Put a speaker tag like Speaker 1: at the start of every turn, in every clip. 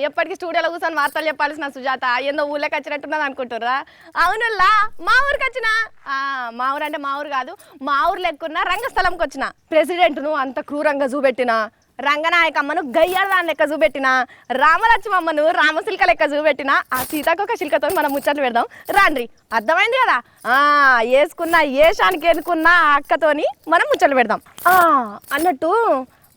Speaker 1: ఎప్పటికీ స్టూడియోలో కూర్చొని వార్తలు చెప్పాల్సిన సుజాత ఏందో ఊళ్ళోకి వచ్చినట్టున్నది అనుకుంటుర్రా? అవునుల్లా మా ఊరికి వచ్చిన. మా ఊరు అంటే మా ఊరు కాదు, మా ఊరు లెక్కున్న రంగస్థలంకి వచ్చిన. ప్రెసిడెంట్ను అంత క్రూరంగా చూపెట్టిన, రంగనాయకమ్మను గయ్యాదాన్ని లెక్క చూపెట్టిన, రామలక్ష్మమ్మను రామశిల్క లెక్క చూపెట్టిన. ఆ సీతాకొక శిల్కతో మనం ముచ్చట్లు పెడదాం రాండ్రి. అర్థమైంది కదా? వేసుకున్న ఏషానికి ఎన్నుకున్న ఆ అక్కతోని మనం ముచ్చట్లు పెడదాం. అన్నట్టు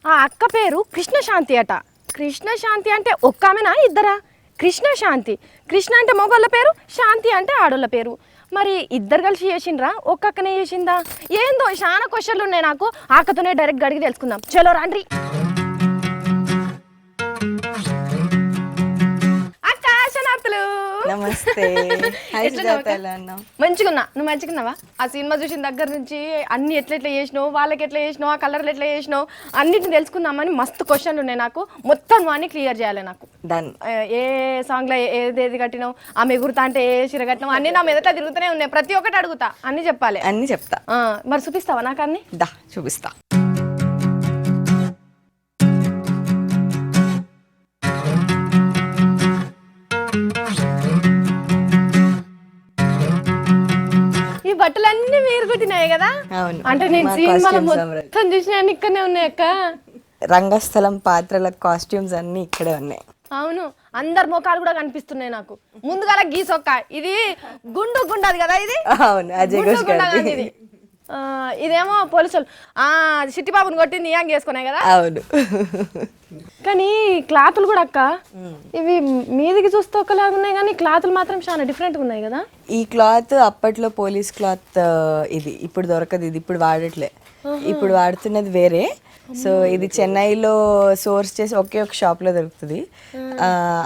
Speaker 1: ఆ అక్క పేరు కృష్ణశాంతి అట. కృష్ణశాంతి అంటే ఒక్క ఆమెనా ఇద్దరా? కృష్ణశాంతి. కృష్ణ అంటే మగోళ్ళ పేరు, శాంతి అంటే ఆడోళ్ళ పేరు. మరి ఇద్దరు కలిసి చేసిండ్రా, ఒక్క అక్కనే చేసిందా? ఏందో చాలా క్వశ్చన్లు ఉన్నాయి నాకు. అక్కతోనే డైరెక్ట్ అడిగి తెలుసుకుందాం. చలో రాండ్రి. అక్క శనార్థులు.
Speaker 2: నమస్తే.
Speaker 1: మంచిగున్నా. నువ్వు మంచిగున్నావా? ఆ సినిమా చూసిన దగ్గర నుంచి అన్ని ఎట్లా చేసినావు, వాళ్ళకి ఎట్లా చేసినావు, ఆ కలర్లు ఎట్లా చేసినావు అన్నిటిని తెలుసుకుందామని మస్తు క్వశ్చన్లు ఉన్నాయి నాకు. మొత్తం అన్ని క్లియర్ చేయాలి నాకు. ఏ సాంగ్ లో ఏదేది కట్టినావు, ఆమె ఎగురుతా అంటే ఏ చీర కట్టినావు అన్ని నా మీదట్లా తిరుగుతూనే ఉన్నాయి. ప్రతి ఒక్కటి అడుగుతా, అన్ని చెప్పాలి.
Speaker 2: అన్ని చెప్తా.
Speaker 1: మరి చూపిస్తావా నాకు అన్ని?
Speaker 2: చూపిస్తా.
Speaker 1: ఈ బట్టలన్నీ మీరు కుట్టినాయి కదా?
Speaker 2: అవును.
Speaker 1: అంటే నేను సినిమాలో మొత్తం చూసిన ఇక్కడనే ఉన్నాయి అక్క.
Speaker 2: రంగస్థలం పాత్రల కాస్ట్యూమ్స్ అన్ని ఇక్కడే ఉన్నాయి.
Speaker 1: అవును, అందరు ముఖాలు కూడా కనిపిస్తున్నాయి నాకు. ముందుగా గీసొక్క ఇది గుండు గుండది కదా ఇది.
Speaker 2: అవును, అజయ్ ఘోష్ గారిది.
Speaker 1: ఇది ఇదేమో పోలీసులు చిట్టిబాబుని కొట్టింది యాంగ్ చేసుకున్నాయి కదా.
Speaker 2: అవును.
Speaker 1: కానీ క్లాతులు కూడా అక్క ఇవి మీదికి చూస్తే ఒకలాగా ఉన్నాయి, కానీ క్లాతులు మాత్రం చాలా డిఫరెంట్గా ఉన్నాయి కదా.
Speaker 2: ఈ క్లాత్ అప్పట్లో పోలీస్ క్లాత్ ఇది ఇప్పుడు దొరకదు, ఇది ఇప్పుడు వాడట్లే. ఇప్పుడు వాడుతున్నది వేరే. సో ఇది చెన్నైలో సోర్స్ చేసి ఒకే ఒక షాప్లో దొరుకుతుంది.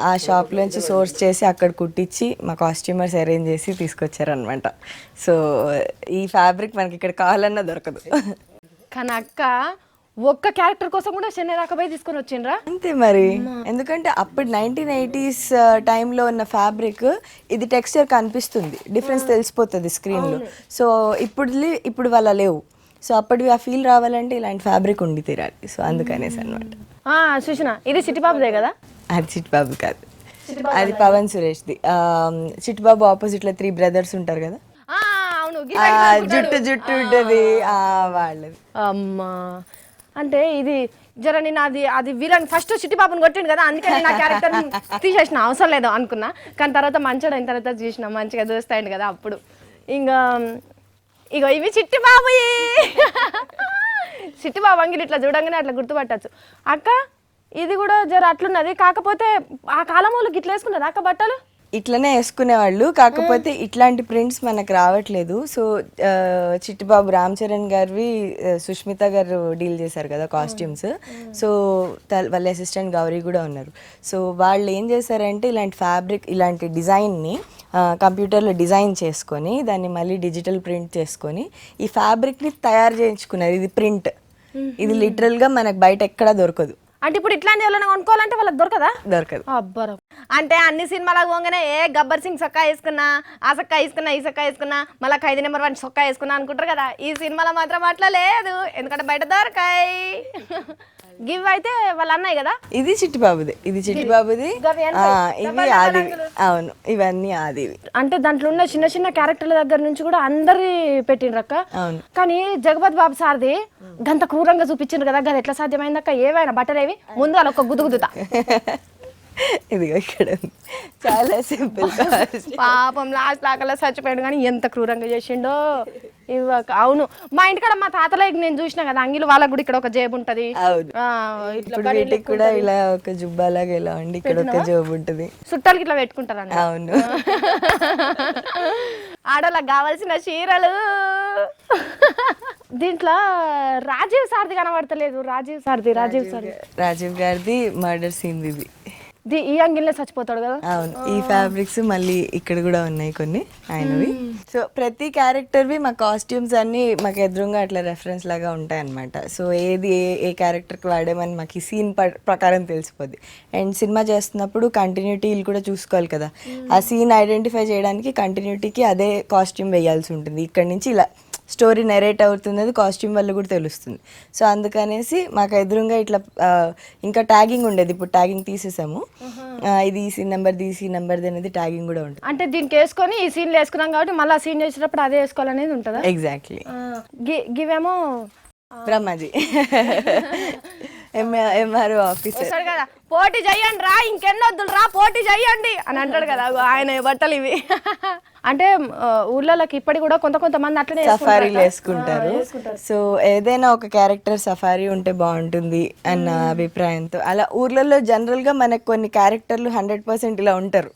Speaker 2: ఆ షాప్లోంచి సోర్స్ చేసి అక్కడ కుట్టించి మా కాస్ట్యూమర్స్ అరేంజ్ చేసి తీసుకొచ్చారనమాట. సో ఈ ఫ్యాబ్రిక్ మనకి ఇక్కడ కావాలన్నా దొరకదు.
Speaker 1: కానీ అక్క ఒక్క క్యారెక్టర్ కోసం కూడా చెన్నై దాకా పోయి తీసుకొని వచ్చిండ్రా?
Speaker 2: అంతే మరి, ఎందుకంటే అప్పుడు 1980s టైంలో ఉన్న ఫ్యాబ్రిక్ ఇది టెక్స్చర్ కనిపిస్తుంది, డిఫరెన్స్ తెలిసిపోతుంది స్క్రీన్లో. సో ఇప్పుడు వాళ్ళ లేవు. సో అప్పటివి ఆ ఫీల్ రావాలంటే ఇలాంటి ఫ్యాబ్రిక్ ఉండి తీరాలి. సో అందుకనేసి అనమాట.
Speaker 1: సుష్ణ ఇది చిట్టిబాబుదే కదా?
Speaker 2: అది చిట్టిబాబు కాదు, అది పవన్ సురేష్ది. చిట్టిబాబు ఆపోజిట్ లో 3 brothers ఉంటారు కదా, జుట్టు ఉంటుంది వాళ్ళది.
Speaker 1: అమ్మా అంటే ఇది జర నేను అది విలన్ ఫస్ట్ చిట్టిబాబుని కొట్టిండు కదా, అందుకే నేను ఆ క్యారెక్టర్ తీసేసిన, అవసరం లేదు అనుకున్నా. కానీ తర్వాత మంచిగా అయిన తర్వాత చూసిన మంచిగా దోస్తాయండి కదా అప్పుడు. ఇంకా ఇగో ఇవి చిట్టిబాబు. చిట్టిబాబు అంగిలి ఇట్లా చూడంగానే అట్లా గుర్తుపట్టచ్చు. అక్క ఇది కూడా జర అట్లున్నది, కాకపోతే ఆ కాలం వాళ్ళకి ఇట్లా వేసుకున్నది అక్క బట్టలు.
Speaker 2: ఇట్లనే వేసుకునేవాళ్ళు, కాకపోతే ఇట్లాంటి ప్రింట్స్ మనకు రావట్లేదు. సో చిట్టిబాబు రామ్ చరణ్ గారివి సుష్మిత గారు డీల్ చేశారు కదా కాస్ట్యూమ్స్. సో వాళ్ళ అసిస్టెంట్ గౌరీ కూడా ఉన్నారు. సో వాళ్ళు ఏం చేశారంటే ఇలాంటి ఫ్యాబ్రిక్ ఇలాంటి డిజైన్ని కంప్యూటర్లో డిజైన్ చేసుకొని దాన్ని మళ్ళీ డిజిటల్ ప్రింట్ చేసుకొని ఈ ఫ్యాబ్రిక్ని తయారు చేయించుకున్నారు. ఇది ప్రింట్, ఇది లిటరల్గా మనకు బయట ఎక్కడా దొరకదు.
Speaker 1: అంటే ఇప్పుడు ఇట్లాంటి ఎవరైనా కొనుక్కోవాలంటే వాళ్ళకి
Speaker 2: దొరకదు.
Speaker 1: అబ్బరు అంటే అన్ని సినిమాలకు పోగానే గబ్బర్ సింగ్ సొక్కా వేసుకున్నా, ఆ సొక్కా వేసుకున్నా, ఈ సొక్కా వేసుకున్నా, మళ్ళీ 5 నెంబర్ 1 సొక్కా వేసుకున్నా అనుకుంటారు కదా. ఈ సినిమాలో మాత్రం అట్లా లేదు, ఎందుకంటే బయట దొరకాయి. గివ్ అయితే వాళ్ళ అన్నయ్య కదా.
Speaker 2: ఇది చిట్టిబాబుది, ఇది ఆది. అవును, ఇవన్నీ ఆది.
Speaker 1: అంటే దాంట్లో ఉన్న చిన్న చిన్న క్యారెక్టర్ల దగ్గర నుంచి కూడా అందరి పెట్టిండ్రు అక్క. కానీ జగపతి బాబు సార్ది గంత క్రూరంగా చూపించిండ్రు కదా, అది ఎట్లా సాధ్యమైందక్క? ఏవైనా బట్టలేవి ముందు వాళ్ళ ఒక గుద్దుతా.
Speaker 2: ఇదిగో ఇక్కడ చాలా సింపుల్.
Speaker 1: పాపం లాస్ట్ దాకా చచ్చిపోయాడు, కానీ ఎంత క్రూరంగా చేసిండో. అవును, మా ఇంటికాడ మా తాతలకి నేను చూసిన కదా అంగిలు, వాళ్ళకి కూడా ఇక్కడ ఒక జేబు ఉంటది.
Speaker 2: వీటికి కూడా ఇలా ఒక జుబ్బాలాగా ఇలా ఉండి ఇక్కడ ఒక జేబు ఉంటది.
Speaker 1: చుట్టాలకి ఇట్లా పెట్టుకుంటారు.
Speaker 2: అవును,
Speaker 1: ఆడోళ్ళకి కావాల్సిన చీరలు. దీంట్లో రాజీవ్ సార్ది కనబడతలేదు. రాజీవ్
Speaker 2: గారిది మర్డర్ సీన్ ఇది.
Speaker 1: ఈ అంగిల్నే చచ్చిపోతాడు కదా.
Speaker 2: అవును, ఈ ఫ్యాబ్రిక్స్ మళ్ళీ ఇక్కడ కూడా ఉన్నాయి కొన్ని ఆయనవి. సో ప్రతి క్యారెక్టర్వి మా కాస్ట్యూమ్స్ అన్ని మాకు ఎదురుగా అట్లా రెఫరెన్స్ లాగా ఉంటాయి అనమాట. సో ఏది ఏ క్యారెక్టర్కి వాడేమని మాకు ఈ సీన్ ప్రకారం తెలిసిపోద్ది. అండ్ సినిమా చేస్తున్నప్పుడు కంటిన్యూటీలు కూడా చూసుకోవాలి కదా. ఆ సీన్ ఐడెంటిఫై చేయడానికి కంటిన్యూటీకి అదే కాస్ట్యూమ్ వేయాల్సి ఉంటుంది. ఇక్కడ నుంచి ఇలా స్టోరీ నెరేట్ అవుతున్నది కాస్ట్యూమ్ వల్ల కూడా తెలుస్తుంది. సో అందుకనేసి మాకు ఎదురుగా ఇట్లా ఇంకా ట్యాగింగ్ ఉండేది, ఇప్పుడు ట్యాగింగ్ తీసేసాము. ఇది ఈ సీన్ నెంబర్, ఈ సీన్ నెంబర్ అనేది ట్యాగింగ్ కూడా ఉంటుంది.
Speaker 1: అంటే దీనికి వేసుకొని ఈ సీన్లు వేసుకున్నాం కాబట్టి మళ్ళీ ఆ సీన్ చేసేటప్పుడు అదే వేసుకోవాలనేది ఉంటుందా?
Speaker 2: ఎగ్జాక్ట్లీ.
Speaker 1: గివేమో
Speaker 2: బ్రహ్మాజీ ఎంఆర్ఓ ఆఫీసర్
Speaker 1: వస్తాడు కదా, పోటీ చెయ్యండి రా, ఇంకెన్నొద్దులు రా, పోటీ చెయ్యండి అని అంటాడు కదా, ఆయన బట్టలు ఇవి. అంటే ఊళ్ళకి ఇప్పటికి కూడా కొంతమంది అట్లనే
Speaker 2: సఫారీలు వేసుకుంటారు. సో ఏదైనా ఒక క్యారెక్టర్ సఫారీ ఉంటే బాగుంటుంది అన్న అభిప్రాయంతో అలా ఊర్లలో జనరల్ గా మనకు కొన్ని క్యారెక్టర్లు 100% ఇలా ఉంటారు,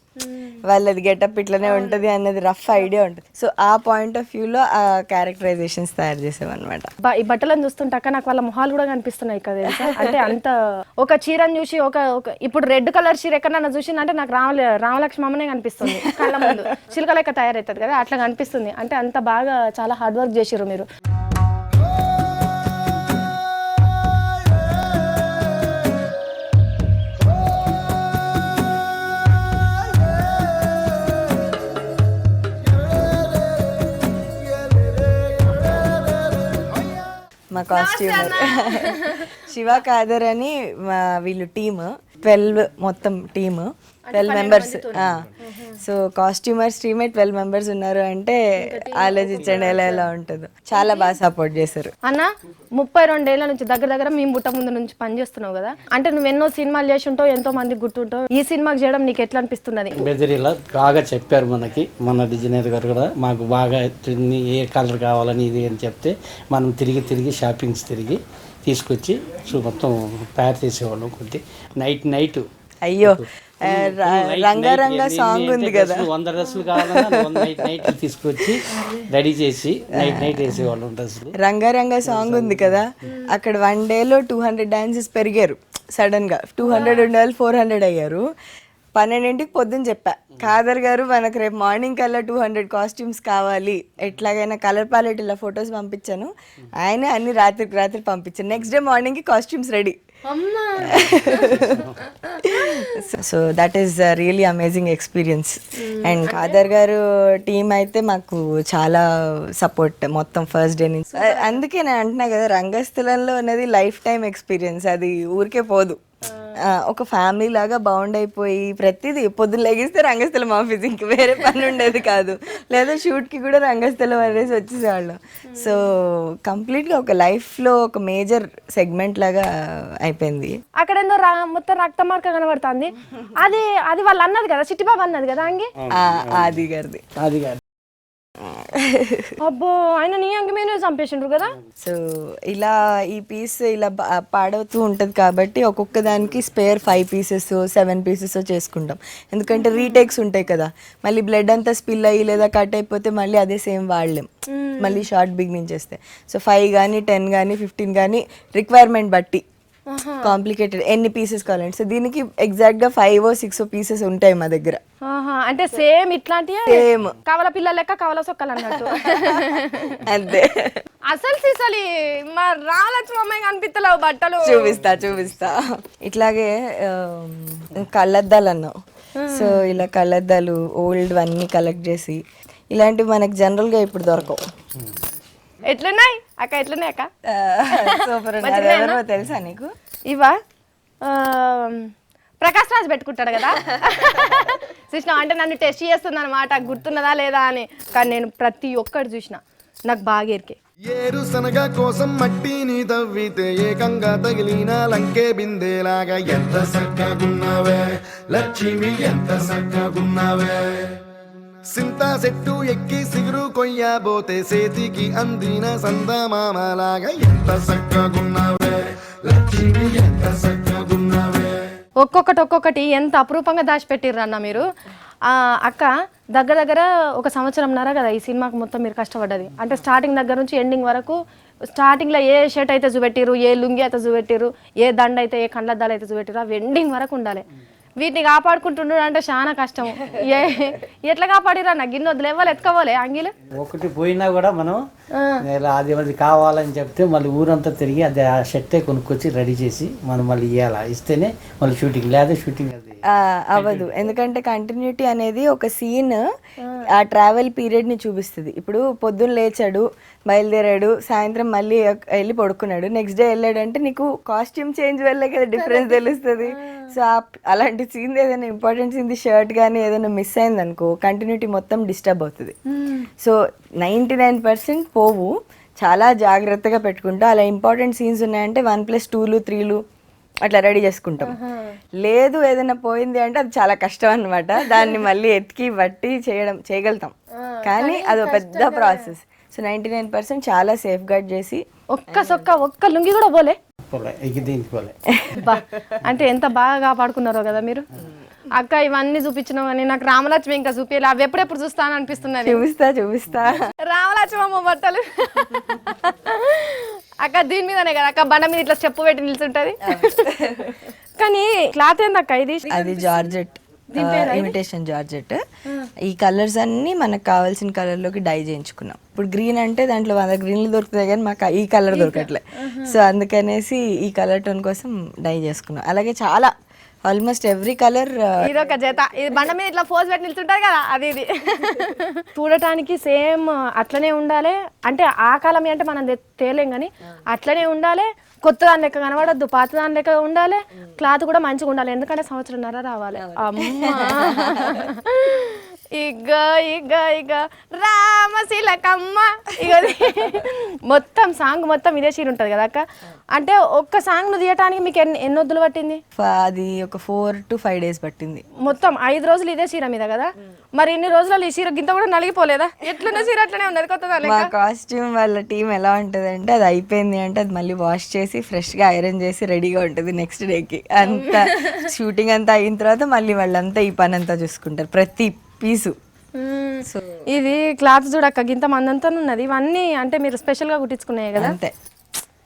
Speaker 2: వాళ్ళది గెటప్ ఇట్లనే ఉంటది అన్నది రఫ్ ఐడియా ఉంటుంది. సో ఆ పాయింట్ ఆఫ్ వ్యూలో ఆ క్యారెక్టరైజేషన్స్ తయారు చేసామన్నమాట.
Speaker 1: ఈ బట్టలను చూస్తుంటాక నాకు వాళ్ళ మొహాలు కూడా కనిపిస్తున్నాయి కదా. అంటే అంత ఒక చీరను చూసి ఒక ఇప్పుడు రెడ్ కలర్ చీర ఎక్కడన్నా చూసిందంటే నాకు రామలక్ష్మి అమ్మనే కనిపిస్తుంది కళ్ళ ముందు, చిలుక లెక్క తయారవుతుంది కదా, అట్లా కనిపిస్తుంది. అంటే అంత బాగా చాలా హార్డ్ వర్క్ చేసిర్రు మీరు.
Speaker 2: మా కాస్ట్యూమర్ శివ కాదర్ అని వీళ్ళు టీమ్ 12 మొత్తం టీమ్ 12 మెంబర్స్. సో కాస్ట్యూమర్స్ టీమే 12 మెంబర్స్ ఉన్నారు అంటే ఆలోచించండి ఎలా ఉంటుందో. చాలా బాగా సపోర్ట్ చేశారు.
Speaker 1: అన్న 32 ఏళ్ల నుంచి దగ్గర మేము బుట్ట ముందు నుంచి పని చేస్తున్నావు కదా, అంటే నువ్వు ఎన్నో సినిమాలు చేసి ఉంటావు, ఎంతో మంది గుర్తుంటావు. ఈ సినిమాకి చేయడం నీకు ఎట్లా అనిపిస్తున్నది?
Speaker 3: బెదిరిలా బాగా చెప్పారు మనకి, మన డిజైనర్ గారు కూడా మాకు బాగా ఏ కలర్ కావాలని ఇది అని చెప్తే మనం తిరిగి షాపింగ్స్ తిరిగి తీసుకొచ్చి మొత్తం తయారు చేసేవాళ్ళం. కొద్ది నైట్
Speaker 2: అయ్యో రంగారంగ సాంగ్ ఉంది కదా,
Speaker 3: 100 డ్రెస్సులు కావాలన్నా నైట్ తీసుకొచ్చి రెడీ చేసి నైట్ వేసేవాళ్ళం డ్రెస్సులు.
Speaker 2: రంగారంగ సాంగ్ ఉంది కదా, అక్కడ 1 డేలో 200 డాన్సెస్ పెరిగారు. సడన్ గా 200 ఉండాలి 400 అయ్యారు. 12ంటికి పొద్దున్న చెప్పా, ఖాదర్ గారు మనకు రేపు మార్నింగ్ కల్లా 200 కాస్ట్యూమ్స్ కావాలి, ఎట్లాగైనా కలర్ ప్యాలెట్ ఇలా ఫొటోస్ పంపించాను. ఆయనే అన్ని రాత్రి పంపించాను. నెక్స్ట్ డే మార్నింగ్ కి costumes ready. So that is really amazing experience. And Khader గారు టీమ్ అయితే మాకు చాలా సపోర్ట్ మొత్తం ఫస్ట్ డే నుంచి. అందుకే నేను అంటున్నా కదా, రంగస్థలంలో అనేది లైఫ్ టైం ఎక్స్పీరియన్స్, అది ఊరికే పోదు. ఒక ఫ్యామిలీ లాగా బౌండ్ అయిపోయి ప్రతిదీ పొద్దున్న లెగిస్తే రంగస్థలం ఆఫీస్, ఇంక వేరే పని ఉండేది కాదు. లేదా షూట్కి కూడా రంగస్థలం అనేసి వచ్చేసేవాళ్ళం. సో కంప్లీట్గా ఒక లైఫ్లో ఒక మేజర్ సెగ్మెంట్ లాగా అయిపోయింది.
Speaker 1: అక్కడ ఏందో మొత్తం రక్త మార్క కనబడుతుంది, అది వాళ్ళు అన్నది కదా, చిట్టిబాబు అన్నది కదా అంగి,
Speaker 2: ఆది గారిది.
Speaker 1: అబ్బో ఆయన నీ అంగి మీద చంపేసిండ్రు కదా.
Speaker 2: సో ఇలా ఈ పీస్ ఇలా పాడవుతూ ఉంటుంది కాబట్టి ఒక్కొక్క దానికి స్పేర్ 5 పీసెస్ 7 పీసెస్ చేసుకుంటాం. ఎందుకంటే రీటేక్స్ ఉంటాయి కదా, మళ్ళీ బ్లడ్ అంతా స్పిల్ అయ్యి లేదా కట్ అయిపోతే మళ్ళీ అదే సేమ్ వాడలేం, మళ్ళీ షార్ట్ బిగినించేస్తే. సో 5 కానీ 10 కానీ 15 కానీ రిక్వైర్మెంట్ బట్టి కాంప్లికేటెడ్ ఎన్ని పీసెస్ కావాలంటే. సో దీనికి ఎగ్జాక్ట్ గా 5 or 6 పీసెస్ ఉంటాయి మా దగ్గర.
Speaker 1: అంటే సేమ్ ఇట్లాంటి
Speaker 2: సేమ్
Speaker 1: కవల పిల్లల లెక్క కవల సొక్కలు అన్నట్టు.
Speaker 2: అంతే.
Speaker 1: అసలు సీసలి మా రామలక్ష్మి అమ్మాయి కనిపిస్తలేవు బట్టలు.
Speaker 2: చూపిస్తా. ఇట్లాగే కళ్ళద్దాలు అన్నావు. సో ఇలా కళ్ళద్దాలు ఓల్డ్ అన్ని కలెక్ట్ చేసి, ఇలాంటివి మనకి జనరల్ గా ఇప్పుడు దొరకవు.
Speaker 1: ఎట్లున్నాయి అక్క? ఎట్లున్నాయి అక్క?
Speaker 2: సూపర్. తెలుసా నీకు?
Speaker 1: ఇవా ప్రకాష్ రాజ్ పెట్టుకుంటాడు కదా చూసినా, అంటే నన్ను టెస్ట్ చేస్తుంది అనమాట, గుర్తున్నదా లేదా అని. కానీ నేను ప్రతి ఒక్కటి చూసిన, నాకు బాగా ఎరికే.
Speaker 4: ఏరుశనగ కోసం మట్టిని తవ్వితే ఏకంగా తగిలిన లంకే బిందేలాగా ఎంత సక్కగున్నావే లక్ష్మి, ఎంత సక్కగున్నావే. సింతా చెట్టు ఎక్కి సిగురు కొయ్యబోతే చేతికి అందిన సందమామలాగా ఎంత సక్కగున్నావే లక్ష్మి, ఎంత సక్కగున్నావే.
Speaker 1: ఒక్కొక్కటి ఎంత అపురూపంగా దాచిపెట్టిర్రు అన్న మీరు. అక్క దగ్గర ఒక సంవత్సరంన్నర కదా ఈ సినిమాకి మొత్తం మీరు కష్టపడ్డది. అంటే స్టార్టింగ్ దగ్గర నుంచి ఎండింగ్ వరకు, స్టార్టింగ్లో ఏ షర్ట్ అయితే చూపెట్టిరు, ఏ లుంగి అయితే చూపెట్టిరు, ఏ దండ అయితే ఏ కండ్లద్దాలు అయితే చూపెట్టిరు, అవి ఎండింగ్ వరకు ఉండాలి. వీటిని కాపాడుకుంటుండడు అంటే చాలా కష్టం. ఎట్లా కాపాడిరా? నా గిన్నె వదిలేవాలి ఎత్తుకోవాలి అంగిలు.
Speaker 3: ఒకటి పోయినా కూడా మనం అది కావాలని చెప్తే మళ్ళీ ఊరంతా తిరిగి అది ఆ షర్టే కొనుక్కొచ్చి రెడీ చేసి మనం మళ్ళీ ఇవ్వాలి, ఇస్తేనే మళ్ళీ షూటింగ్, లేదా షూటింగ్ అది
Speaker 2: అవ్వదు, ఎందుకంటే కంటిన్యూటీ అనేది ఒక సీన్ ఆ ట్రావెల్ పీరియడ్ ని చూపిస్తుంది. ఇప్పుడు పొద్దున్న లేచాడు, బయలుదేరాడు, సాయంత్రం మళ్ళీ వెళ్ళి పడుకున్నాడు, నెక్స్ట్ డే వెళ్ళాడంటే నీకు కాస్ట్యూమ్ చేంజ్ వల్లే కదా డిఫరెన్స్ తెలుస్తుంది. సో అలాంటి సీన్ ఏదైనా ఇంపార్టెంట్ సీన్ షర్ట్ కానీ ఏదైనా మిస్ అయింది అనుకో కంటిన్యూటీ మొత్తం డిస్టర్బ్ అవుతుంది. సో 99% పోవు, చాలా జాగ్రత్తగా పెట్టుకుంటా. అలా ఇంపార్టెంట్ సీన్స్ ఉన్నాయంటే 1+2 3 అట్లా రెడీ చేసుకుంటాం. లేదు ఏదైనా పోయింది అంటే అది చాలా కష్టం అన్నమాట, దాన్ని మళ్ళీ ఎత్తికి బట్టి చేయగలుగుతాం, కానీ అది ఒక పెద్ద ప్రాసెస్. సో 99% చాలా సేఫ్ గార్డ్ చేసి
Speaker 1: ఒక్క లుంగి కూడా పోలే
Speaker 3: దీనికి పోలే.
Speaker 1: అంటే ఎంత బాగా కాపాడుకున్నారో కదా మీరు. అక్క ఇవన్నీ చూపించినావు కానీ నాకు రామలక్ష్మి ఇంకా చూపించాలి, అవి ఎప్పుడెప్పుడు చూస్తాను అనిపిస్తున్నది.
Speaker 2: చూపిస్తా
Speaker 1: రామలక్ష్మమ్మ బట్టలు. అక్క దీని మీదనే కదా అక్క బండ మీద ఇట్లా స్టెప్ పెట్టి నిల్చుంటది. కానీ క్లాత్ ఏందక్క ఇది?
Speaker 2: అది జార్జెట్, ఇమిటేషన్ జార్జెట్. ఈ కలర్స్ అన్ని మనకు కావాల్సిన కలర్ లోకి డై చేయించుకున్నాం. ఇప్పుడు గ్రీన్ అంటే దాంట్లో 100 గ్రీన్లు దొరుకుతాయి కానీ మాకు ఈ కలర్ దొరకట్లే. సో అందుకనేసి ఈ కలర్ టోన్ కోసం డై చేసుకున్నాం. అలాగే చాలా ఆల్మోస్ట్ ఎవ్రీ కలర్.
Speaker 1: ఇది ఒక జత, ఇది బండ మీద ఇట్లా ఫోజ్ పెట్టి నిల్చుంటారు కదా అది ఇది. చూడటానికి సేమ్ అట్లనే ఉండాలి, అంటే ఆ కాలం అంటే మనం తేలేం కానీ అట్లనే ఉండాలి. కొత్త దాని లెక్క కనబడద్దు, పాత దాని లెక్క ఉండాలి. క్లాత్ కూడా మంచిగా ఉండాలి, ఎందుకంటే 1.5 సంవత్సరం రావాలి. అమ్మా ఇగ ఇగ ఇగ రామశిలకమ్మ ఇగ మొత్తం సాంగ్ మొత్తం ఇదే సీన్ ఉంటుంది కదా అక్క. అంటే ఒక్క సాంగ్ ను తీయటానికి మీకు ఎన్ని వద్దులు పట్టింది?
Speaker 2: అది ఒక 4 to 5 days పట్టింది.
Speaker 1: మొత్తం 5 రోజులు ఇదే చీర మీద కదా. మరి ఇన్ని రోజులు ఈ చీర గింత కూడా నలిగిపోలేదా? ఎట్లున్న చీర అట్లనే ఉన్నది కొత్తదా?
Speaker 2: మా కాస్ట్యూమ్ వాళ్ళ టీం ఎలా ఉంటుంది అంటే అది అయిపోయింది అంటే అది మళ్ళీ వాష్ చేసి ఫ్రెష్ గా ఐరన్ చేసి రెడీగా ఉంటుంది నెక్స్ట్ డేకి. అంత షూటింగ్ అంతా అయిన తర్వాత మళ్ళీ వాళ్ళంతా ఈ పని అంతా చూసుకుంటారు ప్రతి పీసు.
Speaker 1: ఇది క్లాత్ చూడక్క గింత మందంతా ఉన్నది. ఇవన్నీ అంటే మీరు స్పెషల్ గా కుట్టించుకున్నాయి కదా.
Speaker 2: అంతే,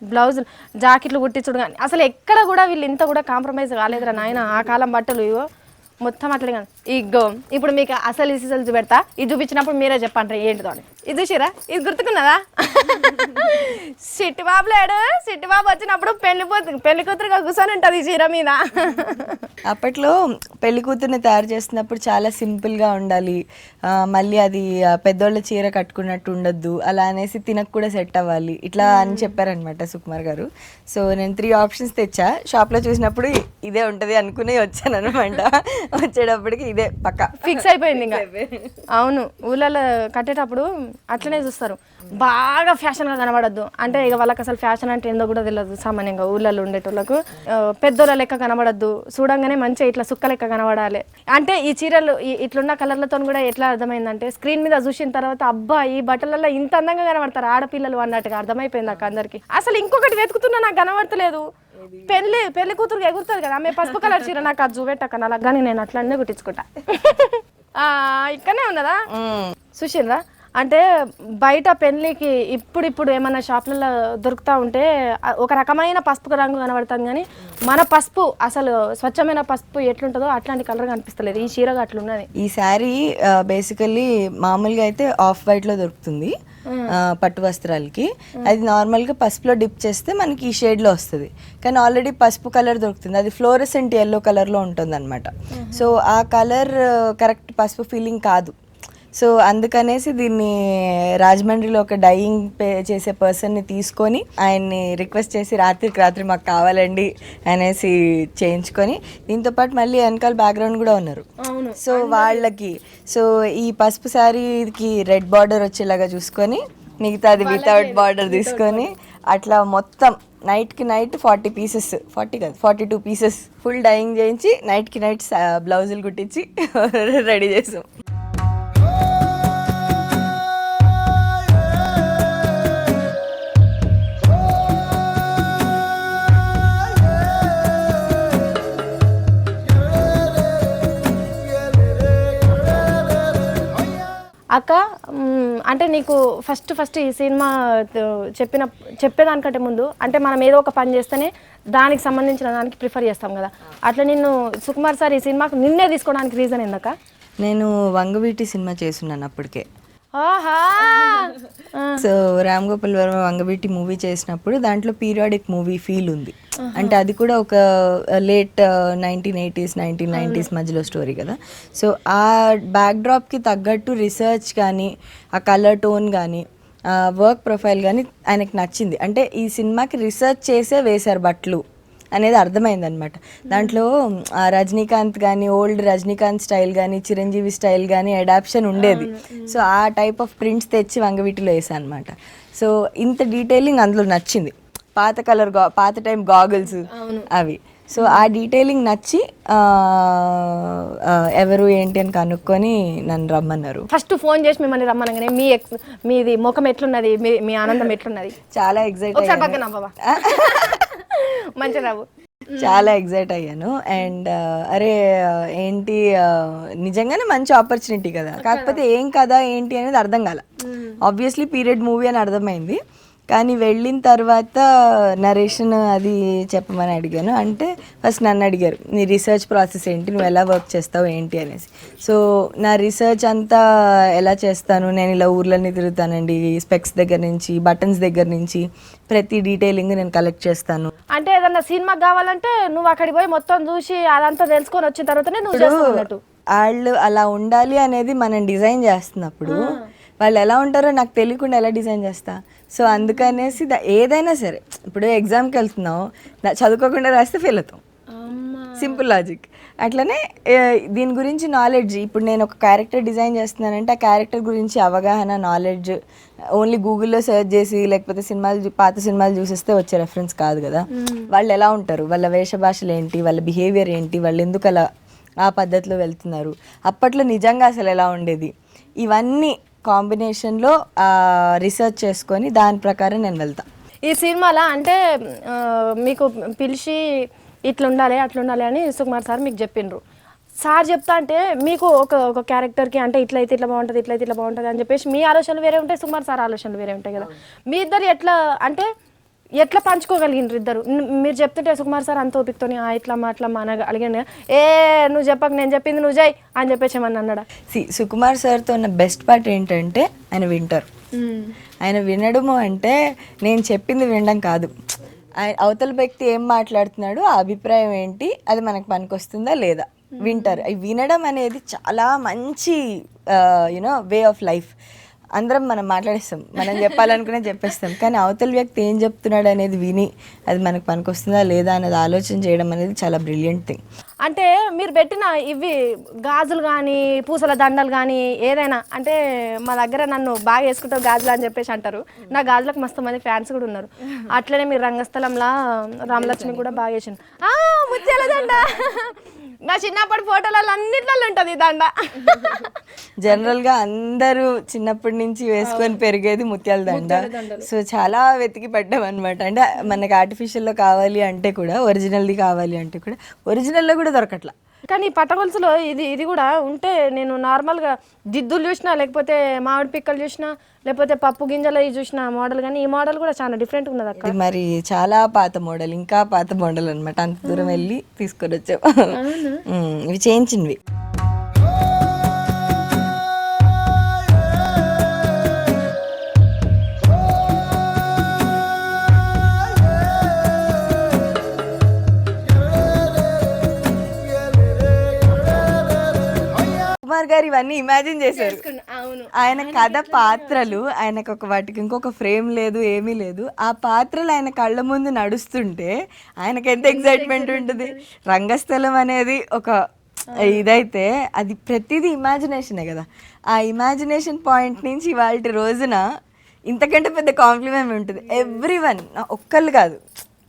Speaker 1: బ్లౌజులు జాకెట్లు కుట్టించుడు కానీ అసలు ఎక్కడ కూడా వీళ్ళు ఇంత కూడా కాంప్రమైజ్ కాలేదురా నాయన. ఆ కాలం బట్టలు ఇవో మొత్తం అట్లే కానీ. ఇగో ఇప్పుడు మీకు అసలు ఇసలు చూపెడతా, ఇది చూపించినప్పుడు మీరే చెప్పండి ఏంటిదో అని. ఇది చూసిరా, ఇది గుర్తుకున్నదా? సిట్టిబాబు లేడు, సిట్టిబాబు వచ్చినప్పుడు పెళ్లి కూతురుగా కూర్చొని ఉంటుంది ఈ చీర మీద.
Speaker 2: అప్పట్లో పెళ్లి కూతుర్ని తయారు చేస్తున్నప్పుడు చాలా సింపుల్ గా ఉండాలి, మళ్ళీ అది పెద్దోళ్ళ చీర కట్టుకున్నట్టు ఉండొద్దు, అలా అనేసి తినకు కూడా సెట్ అవ్వాలి, ఇట్లా అని చెప్పారనమాట సుకుమార్ గారు. సో నేను 3 ఆప్షన్స్ తెచ్చా, షాప్ లో చూసినప్పుడు ఇదే ఉంటది అనుకుని వచ్చాను అనమాట. వచ్చేటప్పటికి ఇదే పక్క
Speaker 1: ఫిక్స్ అయిపోయింది ఇంకా. అవును, ఊళ్ళలో కట్టేటప్పుడు అట్లనే చూస్తారు, బాగా ఫ్యాషన్ గా కనబడద్దు అంటే. ఇక వాళ్ళకి అసలు ఫ్యాషన్ అంటే ఏందో కూడా తెలియదు సామాన్యంగా ఊళ్ళలో ఉండేటోళ్ళకు. పెద్దోళ్ళ లెక్క కనబడద్దు, చూడంగానే మంచిగా ఇట్లా సుక్క లెక్క కనబడాలి. అంటే ఈ చీరలు ఇట్లున్న కలర్లతో కూడా ఎట్లా అర్థమైందంటే స్క్రీన్ మీద చూసిన తర్వాత అబ్బా ఈ బట్టలలో ఇంత అందంగా కనబడతారు ఆడపిల్లలు అన్నట్టుగా అర్థమైపోయింది నాకు అందరికి. అసలు ఇంకొకటి వెతుకుతున్నా నాకు కనబడతలేదు. పెళ్లి కూతురు ఎగురుతుంది కదా ఆమె పసుపు కలర్ చీర, నాకు అది చూపెట్టక అలా కానీ నేను అట్లనే కుట్టించుకుంటా. ఇక్కడనే ఉన్నదా సుశీల్రా? అంటే బయట పెళ్లికి ఇప్పుడు ఏమైనా షాపులలో దొరుకుతూ ఉంటే ఒక రకమైన పసుపు రంగు కనబడతాం కానీ మన పసుపు అసలు స్వచ్ఛమైన పసుపు ఎట్లుంటుందో అట్లాంటి కలర్ కనిపిస్తలేదు. ఈ చీరగా అట్లున్నది.
Speaker 2: ఈ శారీ బేసికల్లీ మామూలుగా అయితే ఆఫ్ వైట్ లో దొరుకుతుంది పట్టు వస్త్రాలకి. అది నార్మల్గా పసుపులో డిప్ చేస్తే మనకి ఈ షేడ్లో వస్తుంది, కానీ ఆల్రెడీ పసుపు కలర్ దొరుకుతుంది, అది ఫ్లోరసెంట్ ఎల్లో కలర్లో ఉంటుంది అనమాట. సో ఆ కలర్ కరెక్ట్ పసుపు ఫీలింగ్ కాదు. సో అందుకనేసి దీన్ని రాజమండ్రిలో ఒక డైయింగ్ చేసే పర్సన్ని తీసుకొని ఆయన్ని రిక్వెస్ట్ చేసి రాత్రి మాకు కావాలండి అనేసి చేయించుకొని, దీంతోపాటు మళ్ళీ వెనకాల బ్యాక్గ్రౌండ్ కూడా ఉన్నారు. సో వాళ్ళకి ఈ పసుపు శారీకి రెడ్ బార్డర్ వచ్చేలాగా చూసుకొని మిగతాది వితౌట్ బార్డర్ తీసుకొని అట్లా మొత్తం నైట్కి నైట్ 40 పీసెస్, 40 కాదు 42 పీసెస్ ఫుల్ డైయింగ్ చేయించి నైట్కి నైట్ బ్లౌజులు కుట్టించి రెడీ చేసాం.
Speaker 1: అక్క అంటే నీకు ఫస్ట్ ఈ సినిమా చెప్పేదానికంటే ముందు అంటే మనం ఏదో ఒక పని చేస్తేనే దానికి సంబంధించిన దానికి ప్రిఫర్ చేస్తాం కదా, అట్లా నిన్ను సుకుమార్ సార్ ఈ సినిమాకు నిన్నే తీసుకోవడానికి రీజన్ ఏందక్క?
Speaker 2: నేను వంగవీటి సినిమా చేస్తున్నాను అప్పటికే.
Speaker 1: ఆహా
Speaker 2: సో రామ్ గోపాల్ వర్మ వంగవీటి మూవీ చేసినప్పుడు దాంట్లో పీరియాడిక్ మూవీ ఫీల్ ఉంది. అంటే అది కూడా ఒక లేట్ 1980s 1990s మధ్యలో స్టోరీ కదా. సో ఆ బ్యాక్డ్రాప్కి తగ్గట్టు రీసెర్చ్ కానీ ఆ కలర్ టోన్ కానీ వర్క్ ప్రొఫైల్ కానీ ఆయనకు నచ్చింది. అంటే ఈ సినిమాకి రీసెర్చ్ చేసే వేశారు బట్టలు అనేది అర్థమైందనమాట. దాంట్లో రజనీకాంత్ కానీ ఓల్డ్ రజనీకాంత్ స్టైల్ కానీ చిరంజీవి స్టైల్ కానీ అడాప్షన్ ఉండేది. సో ఆ టైప్ ఆఫ్ ప్రింట్స్ తెచ్చి వంగవీటిలో వేసాను అనమాట. సో ఇంత డీటెయిలింగ్ అందులో నచ్చింది. పాత టైం గాగుల్స్ అవి. సో ఆ డీటెయిలింగ్ నచ్చి ఎవరు ఏంటి అని కనుక్కొని నన్ను రమ్మన్నారు.
Speaker 1: ఫస్ట్ ఫోన్ చేసి మిమ్మల్ని రమ్మనగానే మీది ముఖం ఎట్లున్నది, మీ ఆనందం ఎట్లున్నది?
Speaker 2: చాలా ఎగ్జైట్
Speaker 1: ఒకసారి పక్కన బాబా మంచి రావు.
Speaker 2: చాలా ఎగ్జైట్ అయ్యాను. అండ్ అరే ఏంటి నిజంగానే మంచి ఆపర్చునిటీ కదా, కాకపోతే ఏం కదా ఏంటి అనేది అర్థం కాల. ఆబ్వియస్లీ పీరియడ్ మూవీ అని అర్థమైంది, కానీ వెళ్ళిన తర్వాత నరేషన్ అది చెప్పమని అడిగాను. అంటే ఫస్ట్ నన్ను అడిగారు నీ రీసెర్చ్ ప్రాసెస్ ఏంటి, నువ్వు ఎలా వర్క్ చేస్తావు ఏంటి అనేసి. సో నా రీసెర్చ్ అంతా ఎలా చేస్తాను, నేను ఇలా ఊర్లన్నీ తిరుగుతానండి, స్పెక్స్ దగ్గర నుంచి బటన్స్ దగ్గర నుంచి ప్రతి డీటెయిలింగ్ నేను కలెక్ట్ చేస్తాను.
Speaker 1: అంటే ఏదన్నా సినిమా కావాలంటే నువ్వు అక్కడికి పోయి మొత్తం చూసి అదంతా తెలుసుకొని వచ్చిన తర్వాతనే నువ్వు చేస్తున్నట్టు.
Speaker 2: వాళ్ళు అలా ఉండాలి అనేది మనం డిజైన్ చేస్తున్నప్పుడు వాళ్ళు ఎలా ఉంటారో నాకు తెలియకుండా ఎలా డిజైన్ చేస్తా. సో అందుకనేసి ఏదైనా సరే, ఇప్పుడు ఎగ్జామ్కి వెళ్తున్నావు, చదువుకోకుండా రాస్తే ఫెయిల్ అవుతాం, సింపుల్ లాజిక్. అట్లనే దీని గురించి నాలెడ్జ్, ఇప్పుడు నేను ఒక క్యారెక్టర్ డిజైన్ చేస్తున్నానంటే ఆ క్యారెక్టర్ గురించి అవగాహన నాలెడ్జ్ ఓన్లీ గూగుల్లో సెర్చ్ చేసి లేకపోతే పాత సినిమాలు చూసేస్తే వచ్చే రెఫరెన్స్ కాదు కదా. వాళ్ళు ఎలా ఉంటారు, వాళ్ళ వేష భాషలు ఏంటి, వాళ్ళ బిహేవియర్ ఏంటి, వాళ్ళు ఎందుకు అలా ఆ పద్ధతిలో వెళ్తున్నారు, అప్పట్లో నిజంగా అసలు ఎలా ఉండేది, ఇవన్నీ కాంబినేషన్లో రీసెర్చ్ చేసుకొని దాని ప్రకారం నేను వెళ్తాను.
Speaker 1: ఈ సినిమాలో అంటే మీకు పిలిచి ఇట్లా ఉండాలి అట్లా ఉండాలి అని సుకుమార్ సార్ మీకు చెప్పిండ్రు. సార్ చెప్తా అంటే మీకు ఒక క్యారెక్టర్కి అంటే ఇట్లయితే ఇట్లా బాగుంటుంది, ఇట్లయితే ఇట్లా బాగుంటుంది అని చెప్పేసి మీ ఆలోచనలు వేరే ఉంటాయి, సుకుమార్ సార్ ఆలోచనలు వేరే ఉంటాయి కదా. మీ ఇద్దరు ఎట్లా పంచుకోగలిగినారు ఇద్దరు? మీరు చెప్తుంటే సుకుమార్ సార్ అంత ఓపికతోని ఇట్లా అనగలిగాను, నువ్వు చెప్పక నేను చెప్పింది నువ్వు జై అని చెప్పేసేమని అన్నాడా?
Speaker 2: సుకుమార్ సార్తో ఉన్న బెస్ట్ పార్ట్ ఏంటంటే ఆయన వింటారు. ఆయన వినడము అంటే నేను చెప్పింది వినడం కాదు, అవతల వ్యక్తి ఏం మాట్లాడుతున్నాడు, ఆ అభిప్రాయం ఏంటి, అది మనకు పనికొస్తుందా లేదా వింటారు. అవి వినడం అనేది చాలా మంచి వే ఆఫ్ లైఫ్. అందరం మనం మాట్లాడేస్తాం, మనం చెప్పాలనుకునే చెప్పేస్తాం, కానీ అవతల వ్యక్తి ఏం చెప్తున్నాడు అనేది విని అది మనకు పనికొస్తుందా లేదా అనేది ఆలోచన చేయడం అనేది చాలా బ్రిలియంట్ థింగ్.
Speaker 1: అంటే మీరు పెట్టిన ఇవి గాజులు కానీ పూసల దండలు కానీ ఏదైనా అంటే మా దగ్గర నన్ను బాగా వేసుకుంటావు గాజులు అని చెప్పేసి అంటారు. నా గాజులకు మస్తు మంది ఫ్యాన్స్ కూడా ఉన్నారు. అట్లనే మీరు రంగస్థలంలో రామలక్ష్మి కూడా బాగా వేసింది. ముత్యాల దండ నా చిన్నప్పటి ఫోటోలలో అన్నిట్లలో ఉంటుంది ఈ దండ.
Speaker 2: జనరల్గా అందరూ చిన్నప్పటి నుంచి వేసుకొని పెరిగేది ముత్యాల దండ. సో చాలా వెతికి పడ్డాం అనమాట. అంటే మనకి ఆర్టిఫిషియల్లో కావాలి అంటే కూడా, ఒరిజినల్ది కావాలి అంటే కూడా ఒరిజినల్లో కూడా దొరకట్లా.
Speaker 1: కానీ పట్టగొలుసులో ఇది కూడా ఉంటే నేను నార్మల్గా దిద్దులు చూసినా, లేకపోతే మామిడి పిక్కలు చూసినా, లేకపోతే పప్పు గింజలు చూసిన మోడల్, కానీ ఈ మోడల్ కూడా చాలా డిఫరెంట్ ఉన్నది అక్క.
Speaker 2: మరి చాలా పాత మోడల్, ఇంకా పాత మోడల్ అనమాట. అంత దూరం వెళ్ళి తీసుకొని వచ్చాం. ఇవి చేయించినవి. కుమార్ గారు ఇవన్నీ ఇమాజిన్ చేశారు. ఆయన కథ పాత్రలు, ఆయనకు వాటికి ఇంకొక ఫ్రేమ్ లేదు, ఏమీ లేదు. ఆ పాత్రలు ఆయన కళ్ళ ముందు నడుస్తుంటే ఆయనకి ఎంత ఎక్సైట్మెంట్ ఉంటుంది. రంగస్థలం అనేది ఒక ఇదైతే అది ప్రతిదీ ఇమాజినేషనే కదా. ఆ ఇమాజినేషన్ పాయింట్ నుంచి ఇవాళ రోజున ఇంతకంటే పెద్ద కాంప్లిమెంట్ ఉంటుంది. ఎవ్రీవన్, ఒక్కళ్ళు కాదు,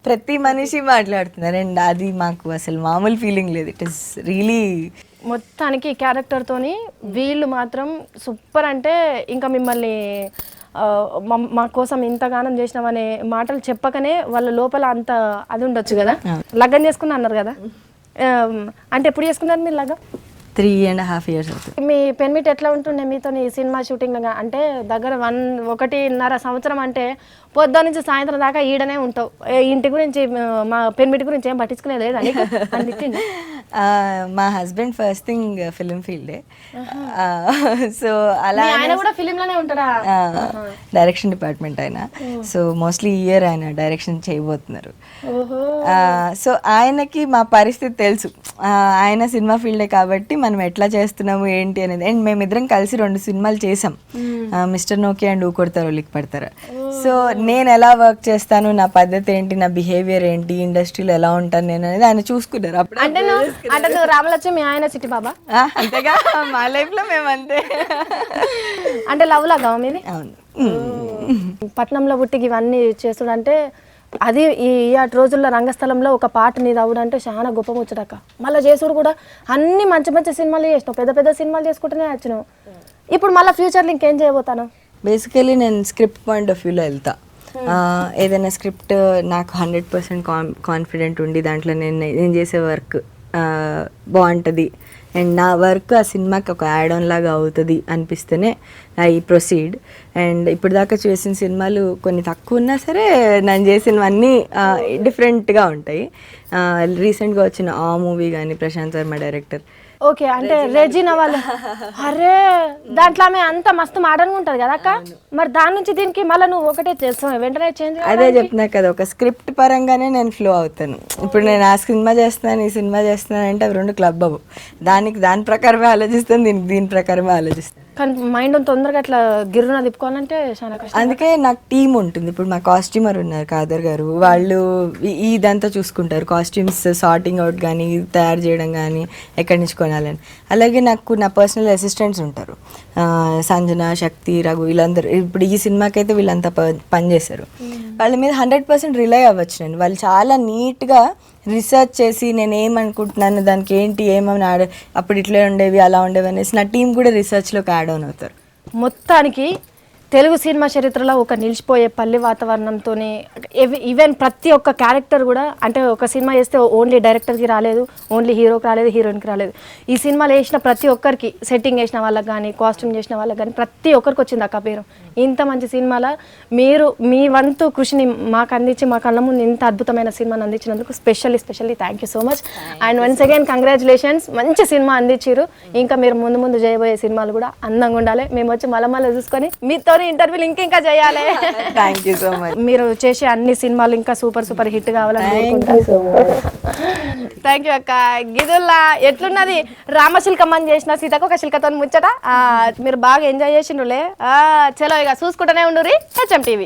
Speaker 2: ప్రతి మనిషి మాట్లాడుతున్నారు. అండ్ అది మాకు అసలు మామూలు ఫీలింగ్ లేదు. ఇట్ ఈస్ రియలీ
Speaker 1: మొత్తానికి క్యారెక్టర్తోని వీళ్ళు మాత్రం సూపర్. అంటే ఇంకా మిమ్మల్ని మా కోసం ఇంతగానం చేసినామనే మాటలు చెప్పకనే వాళ్ళ లోపల అంత అది ఉండొచ్చు కదా. లగ్గం చేసుకున్నా అన్నారు కదా, అంటే ఎప్పుడు చేసుకున్నారు మీరు లగ్గం?
Speaker 2: 3.5 years అవుతుంది.
Speaker 1: మీ పెన్మిట్ ఎట్లా ఉంటుండే మీతో ఈ సినిమా షూటింగ్? అంటే దగ్గర 1.5 సంవత్సరం అంటే పొద్దు నుంచి సాయంత్రం దాకా ఈడనే ఉంటావు. ఇంటి గురించి మా పెన్మిట్ గురించి ఏం పట్టించుకునే లేదా అని
Speaker 2: మా హస్బెండ్ ఫస్ట్ థింగ్ ఫిలిం ఫీల్డే. సో అలా
Speaker 1: ఆయన కూడా ఫిలిం లోనే ఉంటాడా?
Speaker 2: డైరెక్షన్ డిపార్ట్మెంట్ ఆయన. సో మోస్ట్లీ ఇయర్ ఆయన డైరెక్షన్ చేయబోతున్నారు. సో ఆయనకి మా పరిస్థితి తెలుసు. ఆయన సినిమా ఫీల్డే కాబట్టి మనం ఎట్లా చేస్తున్నాము ఏంటి అనేది. అండ్ మేమిద్దరం కలిసి 2 సినిమాలు చేసాం, మిస్టర్ నోకియా అండ్ ఊ కొడతారు లిక్ పడతారు. సో నేను ఎలా వర్క్ చేస్తాను, నా పద్ధతి ఏంటి, నా బిహేవియర్ ఏంటి, ఇండస్ట్రీలో ఎలా ఉంటాను నేను అనేది ఆయన చూసుకున్నారు. అప్పుడు
Speaker 1: అంటే నువ్వు రామలక్ష్మి, ఆయన చిట్టి బాబా
Speaker 2: అంతేగా మా లైఫ్ లో మేము అంతే.
Speaker 1: అంటే లవ్ లాగా మీది?
Speaker 2: అవును.
Speaker 1: పట్నంలో పుట్టికి ఇవన్నీ చేస్తుడంటే అది ఈ అటు రోజుల్లో రంగస్థలంలో ఒక పాట నీది అవుడంటే చాలా గొప్ప ముచ్చటక్క. మళ్ళీ చేసుడు కూడా అన్ని మంచి మంచి సినిమాలు చేసినావు, పెద్ద పెద్ద సినిమాలు చేసుకుంటూనే వచ్చినావు. ఇప్పుడు మళ్ళీ ఫ్యూచర్లో ఇంకేం చేయబోతాను?
Speaker 2: బేసికలీ నేను స్క్రిప్ట్ పాయింట్ ఆఫ్ వ్యూలో వెళ్తా. ఏదైనా స్క్రిప్ట్ నాకు 100% కాన్ఫిడెంట్ ఉండి దాంట్లో నేను చేసే వర్క్ బాగుంటుంది అండ్ నా వర్క్ ఆ సినిమాకి ఒక యాడ్ ఆన్ లాగా అవుతుంది అనిపిస్తేనే ఐ ప్రొసీడ్. అండ్ ఇప్పుడు దాకా చేసిన సినిమాలు కొన్ని తక్కువ ఉన్నా సరే నేను చేసినవన్నీ డిఫరెంట్గా ఉంటాయి. రీసెంట్గా వచ్చిన ఆ మూవీ కానీ ప్రశాంత్ వర్మ డైరెక్టర్.
Speaker 1: ఓకే, అంటే రెజినా వాళ్ళు అరే దాంట్లో ఆమె అంత మస్తు మోడర్న్ ఉంటుంది కదా అక్క. మరి దాని నుంచి దీనికి మళ్ళీ నువ్వు ఒకటే చేస్తావు వెంటనే చేంజ్?
Speaker 2: అదే చెప్తున్నా కదా, ఒక స్క్రిప్ట్ పరంగానే నేను ఫ్లో అవుతాను. ఇప్పుడు నేను ఆ సినిమా చేస్తున్నాను, ఈ సినిమా చేస్తున్నాను అంటే అవి 2 క్లబ్ అవ్వవు. దాని ప్రకారమే ఆలోచిస్తాను, దీని ప్రకారమే ఆలోచిస్తాను.
Speaker 1: కానీ మైండ్ తొందరగా అట్లా గిర్రున తిప్పుకోవాలంటే చాలా కష్టం.
Speaker 2: అందుకే నాకు టీం ఉంటుంది. ఇప్పుడు మా కాస్ట్యూమర్ ఉన్నారు కాదర్ గారు, వాళ్ళు ఇదంతా చూసుకుంటారు. కాస్ట్యూమ్స్ సార్టింగ్ అవుట్ కానీ, తయారు చేయడం కానీ, ఎక్కడి నుంచి కొనాలని. అలాగే నాకు నా పర్సనల్ అసిస్టెంట్స్ ఉంటారు, సంజన, శక్తి, రఘు, వీళ్ళందరూ. ఇప్పుడు ఈ సినిమాకి అయితే వీళ్ళంతా పనిచేశారు. వాళ్ళ మీద 100% రిలై అవ్వచ్చు నేను. వాళ్ళు చాలా నీట్గా రీసెర్చ్ చేసి నేను ఏమనుకుంటున్నాను, దానికి ఏంటి, ఏమని అప్పుడు ఇట్లే ఉండేవి అలా ఉండేవి అనేసి నా టీం కూడా రీసెర్చ్లోకి యాడ్ ఆన్ అవుతారు.
Speaker 1: మొత్తానికి తెలుగు సినిమా చరిత్రలో ఒక నిలిచిపోయే పల్లి వాతావరణంతో ఈవెన్ ప్రతి ఒక్క క్యారెక్టర్ కూడా, అంటే ఒక సినిమా చేస్తే ఓన్లీ డైరెక్టర్కి రాలేదు, ఓన్లీ హీరోకి రాలేదు, హీరోయిన్కి రాలేదు. ఈ సినిమాలో వేసిన ప్రతి ఒక్కరికి, సెట్టింగ్ వేసిన వాళ్ళకి కానీ, కాస్ట్యూమ్ చేసిన వాళ్ళకి కానీ ప్రతి ఒక్కరికి వచ్చింది అక్క పేరు. ఇంత మంచి సినిమాలో మీరు మీ వంతు కృషిని మాకు అందించి మా కళ్ళ ముందు ఇంత అద్భుతమైన సినిమాని అందించినందుకు specially thank you so much. And once again congratulations, మంచి సినిమా అందించారు. ఇంకా మీరు ముందు చేయబోయే సినిమాలు కూడా అందంగా ఉండాలి. మేము వచ్చి మళ్ళీ చూసుకొని మీతో ఇంటర్వ్యూలు ఇంకా చేయాలి.
Speaker 2: Thank you so much.
Speaker 1: మీరు చేసే అన్ని సినిమాలు ఇంకా సూపర్ హిట్ కావాలని. థ్యాంక్ యూ అక్క. గిదుల్లా ఎట్లున్నది రామశిల్కమ్మని చేసిన సీతకు ఒక శిల్కతో ముచ్చట మీరు బాగా ఎంజాయ్ చేసిండ్రులే. చలో ఇక చూసుకుంటూనే ఉండుర్రి HM TV.